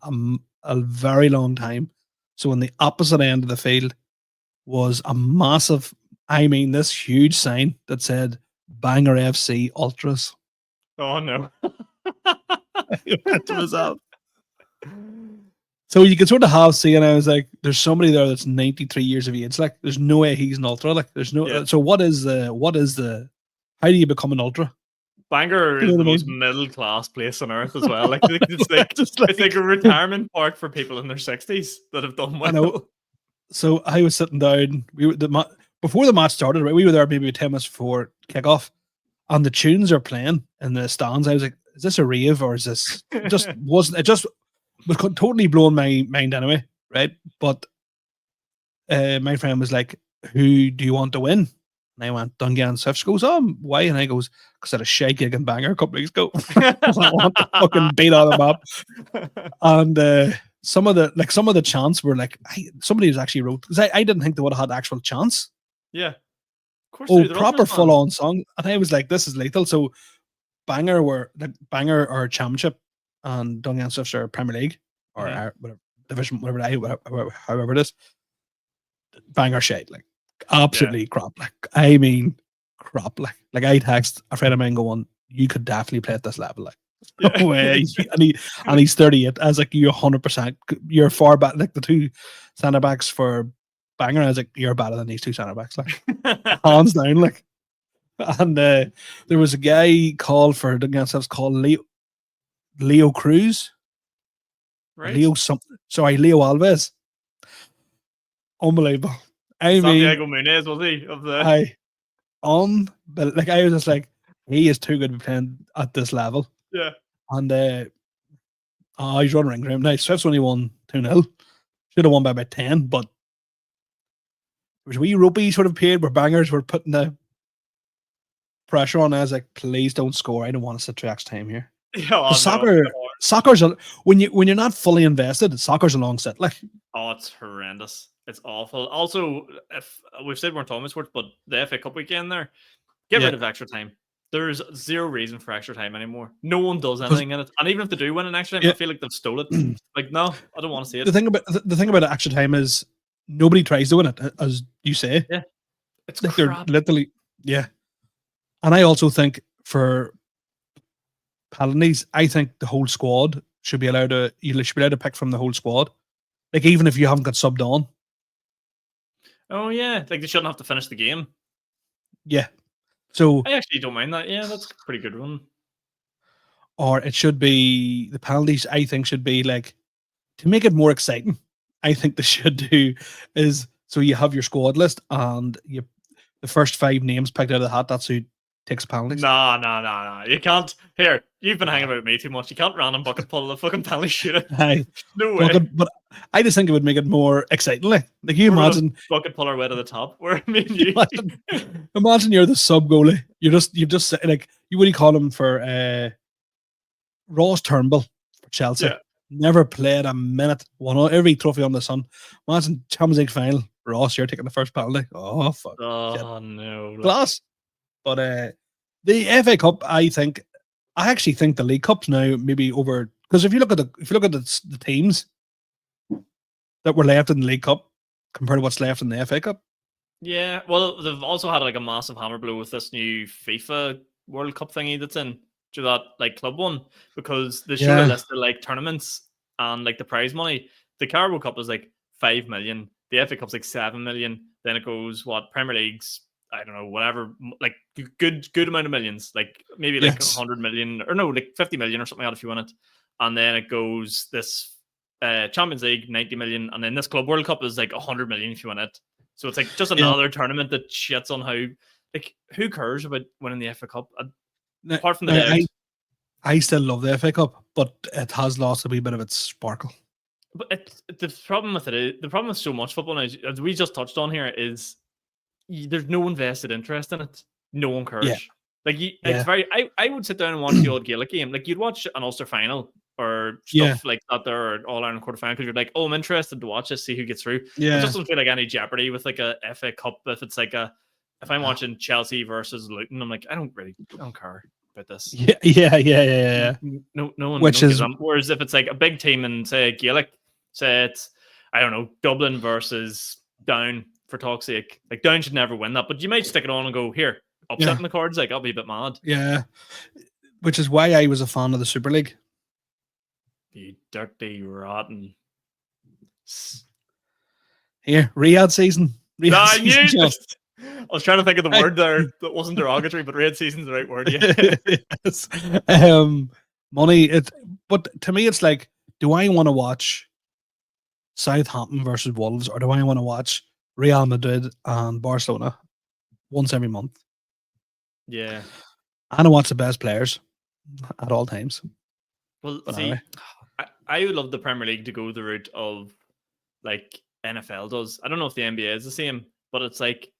a very long time, so on the opposite end of the field was a massive, I mean, this huge sign that said Bangor FC Ultras.
Oh, no.
To myself. So you can sort of have and I was like, there's somebody there that's 93 years of age. Like, there's no way he's an ultra. Like, there's no. Yeah. So what is the? How do you become an ultra?
Bangor is the most middle class place on earth as well. Like it's like a retirement park for people in their 60s that have done well.
I know. So I was sitting down. Before the match started. Right, we were there maybe 10 minutes before kickoff, and the tunes are playing in the stands. I was like, is this a rave or is this? It just was totally blowing my mind anyway, right? But my friend was like, who do you want to win? And I went, Dungannon Swifts. Goes, why? And I goes, because I had a shy gig in Bangor a couple weeks ago. I want to fucking beat out of them up. And some of the chants were like, somebody was actually wrote, because I didn't think they would have had actual chants.
Yeah. Of course
proper full on song. And I was like, this is lethal. So Bangor are championship and Dungannon Swifts are Premier League or whatever division, however it is. Bangor shite, like absolutely crap. Like I mean, crap. Like I text a friend of mine going, "You could definitely play at this level." Like no way. and he's 38. I was like, "You 100%. You're far back." Like the 2 centre backs for Bangor, I was like, "You're better than these 2 centre backs." Like hands down. Like, and there was a guy called for Dungannon Swifts called Leo Cruz.
Right.
Leo Alves. Unbelievable.
Santiago Munez, was he?
But like I was just like, he is too good to be playing at this level.
Yeah.
And he's running ring round. Now Swifts only won 2-0. Should have won by about 10, but there was a wee ropey sort of period where Bangors were putting the pressure on. I was like, please don't score. I don't want to sit through extra time here.
Yeah,
soccer's when you're not fully invested, soccer's a long sit. Like,
oh, it's horrendous. It's awful. Also, if we've said we're talking sports, but the FA Cup weekend there, get rid of extra time. There's zero reason for extra time anymore. No one does anything in it, and even if they do win an extra time, I feel like they've stolen it. Like, no, I don't want to see it.
The thing about extra time is nobody tries doing it, as you say.
Yeah, it's
like
crap.
They're literally, yeah. And I also think for penalties, I think the whole squad should be allowed to pick from the whole squad. Like even if you haven't got subbed on.
Oh yeah, like they shouldn't have to finish the game.
Yeah. So
I actually don't mind that. Yeah, that's a pretty good one.
or it should be the penalties. I think should be like to make it more exciting. I think they should do is so you have your squad list and the first 5 names picked out of the hat. That's who takes penalties.
No. You can't. Here, you've been hanging about with me too much. You can't random bucket pull the fucking penalty shooter. No way.
But I just think it would make it more exciting. Like you
We're
imagine
bucket puller way to the top. Where me and you.
imagine you're the sub goalie. You've just like you would call him for Ross Turnbull for Chelsea.
Yeah.
Never played a minute. Won every trophy on the sun. Imagine Champions League final. Ross, you're taking the first penalty. Oh fuck.
Oh no.
Class. But the FA Cup, I actually think the League Cup's now maybe over because if you look at the teams that were left in the League Cup compared to what's left in the FA Cup.
Yeah, well, they've also had like a massive hammer blow with this new FIFA World Cup thingy that's in to that like club one because they showed a list of like tournaments and like the prize money. The Carabao Cup is like 5 million. The FA Cup's like 7 million. Then it goes Premier League's, I don't know, whatever, like good amount of millions, like maybe like 100 million or no, like 50 million or something like that if you want it. And then it goes this Champions League 90 million, and then this Club World Cup is like 100 million if you want it. So it's like just another tournament that shits on how like who cares about winning the FA Cup apart from the
I still love the FA Cup, but it has lost a wee bit of its sparkle.
But the problem with it is the problem with so much football now, as we just touched on here, is there's no invested interest in it. No one cares. Like it's very. I would sit down and watch the old Gaelic game. Like you'd watch an Ulster final or stuff like that there, or All Ireland quarter final because you're like, oh, I'm interested to watch this, see who gets through.
Yeah,
it doesn't feel like any jeopardy with like a FA Cup. If it's like if I'm watching Chelsea versus Luton, I'm like, I don't care about this.
Yeah.
No one.
Which is
whereas if it's like a big team and say Gaelic, say it's I don't know Dublin versus Down. For talk's sake, like Down should never win that, but you might stick it on and go here, upsetting the cards. Like I'll be a bit mad.
Yeah, which is why I was a fan of the Super League.
You dirty rotten.
Here, Riyadh season.
I was trying to think of the word there that wasn't derogatory, but Riyadh season's the right word. Yeah.
Yes. Money. But to me, it's like, do I want to watch Southampton versus Wolves, or do I want to watch Real Madrid and Barcelona once every month?
Yeah.
And I watch the best players at all times.
Well, but see, anyway. I would love the Premier League to go the route of like NFL does. I don't know if the NBA is the same, but it's like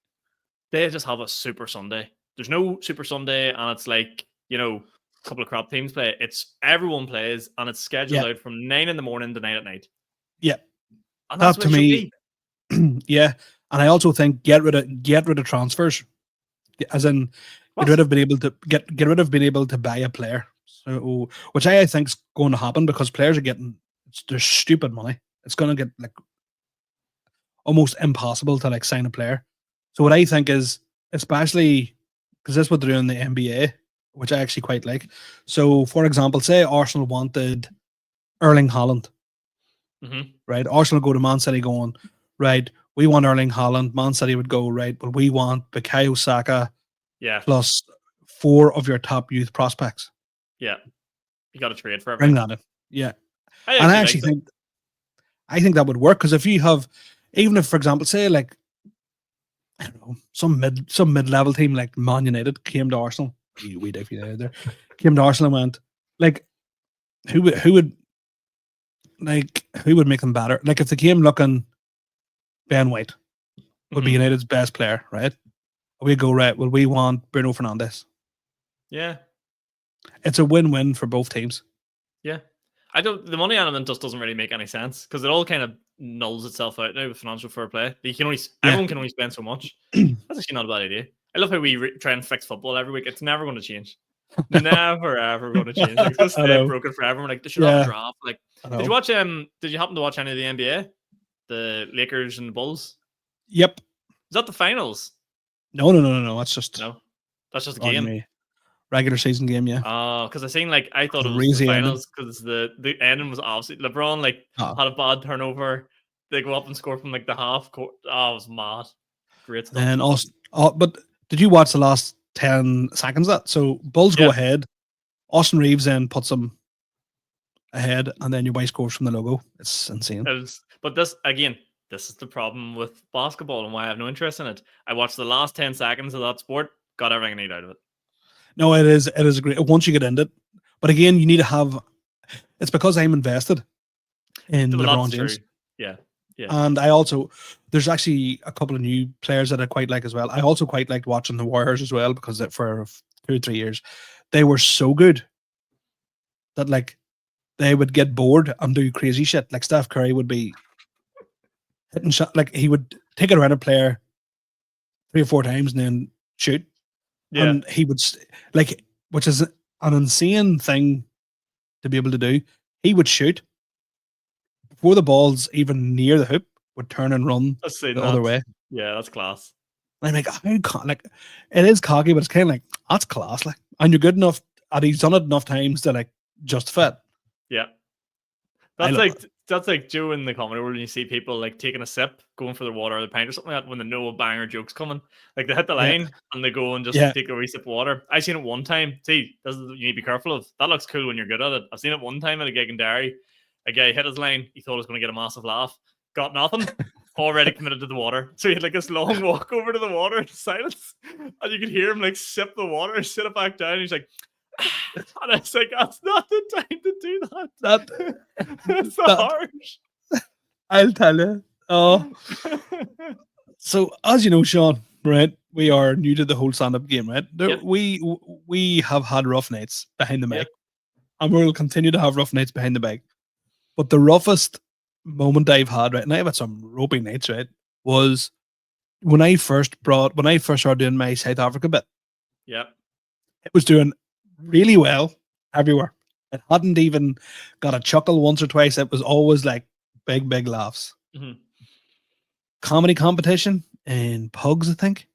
they just have a Super Sunday. There's no Super Sunday, and it's like, a couple of crap teams play. It's everyone plays, and it's scheduled out from 9 in the morning to 9 at night.
Yeah.
And that's
to me. Yeah, and I also think get rid of transfers, as in get rid of being able to buy a player. So, which I think is going to happen because players are getting their stupid money. It's going to get like almost impossible to like sign a player. So what I think is, especially because that's what they're doing in the NBA, which I actually quite like. So, for example, say Arsenal wanted Erling Haaland, right? Arsenal go to Man City going, right, we want Erling Haaland. Man City would go, right, but we want Bukayo Saka plus 4 of your top youth prospects.
Yeah. You got to trade for everything.
Bring that in. Yeah. I actually think that would work because if you have, even if, for example, say like, I don't know, some mid-level team like Man United came to Arsenal, came to Arsenal and went, like, who would make them better? Like if they came looking, Ben White would be United's best player, right? We go, right, well, we want Bruno Fernandes.
Yeah.
It's a win-win for both teams.
Yeah. The money element just doesn't really make any sense because it all kind of nulls itself out now with financial fair play. Everyone can only spend so much. That's actually not a bad idea. I love how we try and fix football every week. It's never going to change. Never ever going to change. Like, it's broken forever. We're like, they should have a draft. Like, did you watch? Did you happen to watch any of the NBA? The Lakers and the Bulls.
Yep.
Is that the finals?
No. That's just
a game.
Regular season game, yeah.
Oh, because I thought it was the finals because the ending was obviously LeBron had a bad turnover. They go up and score from like the half court. Oh, it was mad. Great stuff.
And also, but did you watch the last 10 seconds of that? So Bulls go ahead Austin Reeves then puts him ahead, and then your boy scores from the logo. It's insane.
But this again, this is the problem with basketball and why I have no interest in it. I watched the last 10 seconds of that sport, got everything I need out of it.
No, it is great once you get into it. But again, you need to have. It's because I'm invested in LeBron James.
True. Yeah.
And there's actually a couple of new players that I quite like as well. I also quite liked watching the Warriors as well, because for 2 or 3 years, they were so good that like they would get bored and do crazy shit. Like Steph Curry would be hitting shot, like he would take it around a player 3 or 4 times and then shoot.
Yeah.
And he would which is an insane thing to be able to do. He would shoot before the ball's even near the hoop, would turn and run the other way.
Yeah, that's class.
And I'm like, it is cocky, but it's kind of like, that's class. Like, and you're good enough, and he's done it enough times to like justify it.
Yeah. That's like Joe in the comedy world when you see people like taking a sip, going for their water or the pint or something like that when they know a banger joke's coming. Like they hit the line and they go and just take a wee sip of water. I seen it one time. See, this is you need to be careful of. That looks cool when you're good at it. I've seen it one time at a gig in Derry. A guy hit his line. He thought he was going to get a massive laugh. Got nothing. Already committed to the water. So he had like this long walk over to the water in silence. And you could hear him like sip the water, sit it back down. And he's like, and I was like, that's not the time to do that. That's harsh.
I'll tell you. Oh. So as you know, Sean, right? We are new to the whole stand-up game, right? We have had rough nights behind the mic. And we will continue to have rough nights behind the mic. But the roughest moment I've had, right, and I've had some ropey nights, right, was when I first started doing my South Africa bit.
Yeah.
It was doing really well everywhere. It hadn't even got a chuckle once or twice. It was always like big laughs.
Mm-hmm.
Comedy competition in Pugs, I think.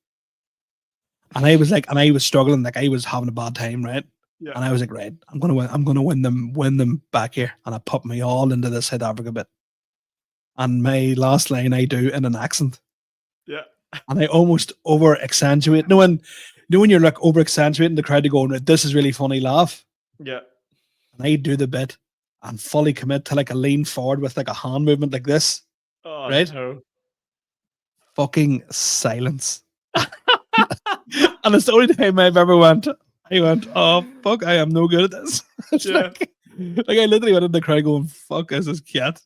And I was struggling, like I was having a bad time, right?
Yeah.
And I was like, right, I'm gonna win them back here. And I put me all into this South Africa bit. And my last line I do in an accent.
Yeah.
And I almost over accentuate. No when you're like over accentuating the crowd to go, this is really funny, laugh.
Yeah.
And I do the bit and fully commit to like a lean forward with like a hand movement like this.
Oh,
right?
No.
Fucking silence. And it's the only time I've ever went, oh fuck, I am no good at this. like I literally went in the crowd going, fuck, is this cat?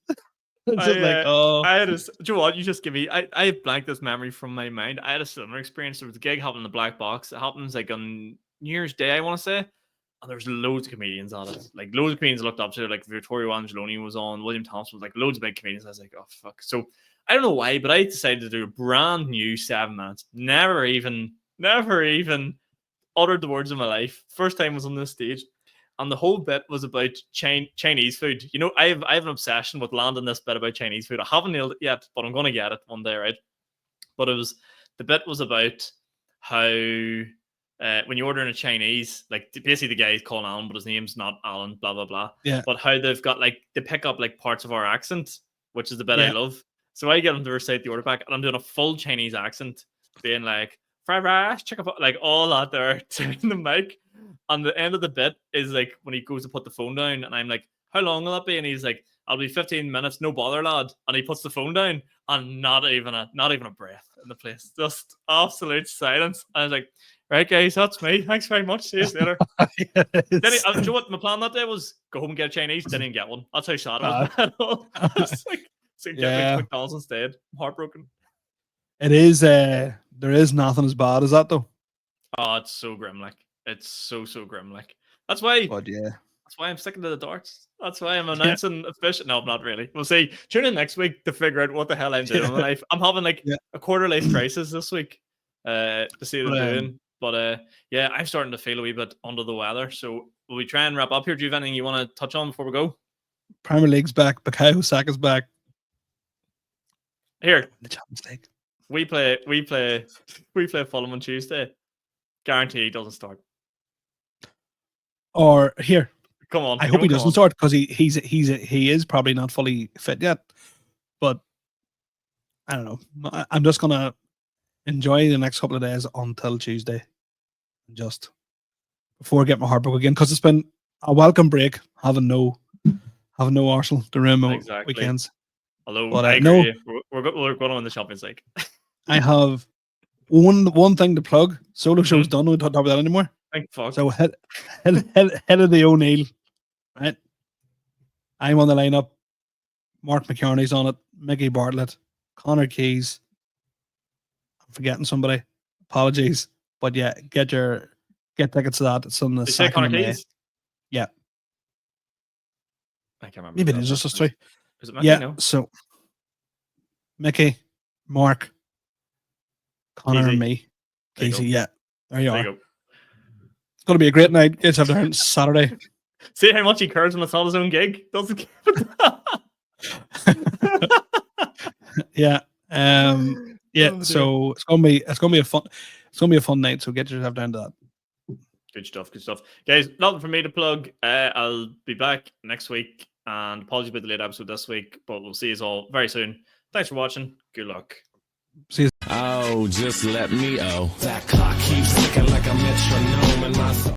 It's just like, oh.
I had do you know what? You just give me. I blanked this memory from my mind. I had a similar experience. There was a gig happening in the Black Box. It happens like on New Year's Day, I want to say. And there was loads of comedians on it. Like loads of comedians looked up to it. Like Vittorio Angeloni was on, William Thompson was like loads of big comedians. I was like, oh fuck. So I don't know why, but I decided to do a brand new 7 minutes. Never even uttered the words of my life. First time I was on this stage. And the whole bit was about Chinese food. You know, I have an obsession with landing this bit about Chinese food. I haven't nailed it yet, but I'm going to get it one day, right? But the bit was about how when you're ordering a Chinese, like basically the guy is called Alan, but his name's not Alan, blah, blah, blah.
Yeah.
But how they've got like, they pick up like parts of our accent, which is the bit I love. So I get them to recite the order back and I'm doing a full Chinese accent, being like, fried rice, chicken, like all that there to the mic. And the end of the bit is like when he goes to put the phone down, and I'm like, "How long will that be?" And he's like, "I'll be 15 minutes, no bother, lad." And he puts the phone down, and not even a breath in the place, just absolute silence. And I was like, "Right, guys, that's me. Thanks very much. See you later." Then do you know what my plan that day was? Go home and get a Chinese. Didn't even get one. That's how sad it was. It's like, get McDonald's instead. I'm heartbroken.
It is. There is nothing as bad as that, though.
Oh, it's so grim, like. It's so grim, like that's why.
But
that's why I'm sticking to the darts. That's why I'm announcing official. No, not really. We'll see. Tune in next week to figure out what the hell I'm doing in life. I'm having like a quarter life crisis this week to see what I'm doing. But I'm starting to feel a wee bit under the weather. So will we try and wrap up here? Do you have anything you want to touch on before we go?
Premier League's back. Bukayo Saka's back.
Here,
the Champions League.
We play Fulham on Tuesday. Guarantee he doesn't start.
Or here,
come on.
I hope he doesn't start because he is probably not fully fit yet. But I don't know. I'm just gonna enjoy the next couple of days until Tuesday, just before I get my heart broke again. Because it's been a welcome break having no Arsenal to ruin my
Exactly.
weekends.
Although
But,
I agree,
no.
we're going to win the Champions League.
I have one thing to plug. Solo show's
Mhm.
done. We don't talk about that anymore.
Thank fuck.
So head of the O'Neill, right? I'm on the lineup. Mark McCartney's on it. Mickey Bartlett, Connor Keys. I'm forgetting somebody. Apologies, but yeah, get tickets to that. It's on the
Did you say
2nd
Connor
of May.
Keys?
Yeah,
I can't remember.
maybe
who
it's
that
just us
is.
three.
Is it Mickey?
Yeah,
No.
so Mickey, Mark, Connor,
Keezy.
and me.
There you
Casey,
go.
yeah, there you
There
are.
you go.
It's going to be a great night. It's after Saturday.
See how much he cares when it's not his own gig? Doesn't
Yeah. Yeah.
Oh,
So it's gonna be a fun night. So get yourself down to that.
Good stuff. Good stuff. Guys, nothing for me to plug. I'll be back next week. And apologies about the late episode this week, but we'll see you all very soon. Thanks for watching. Good luck.
See you.
Oh, just let me. That clock keeps ticking like a metronome in my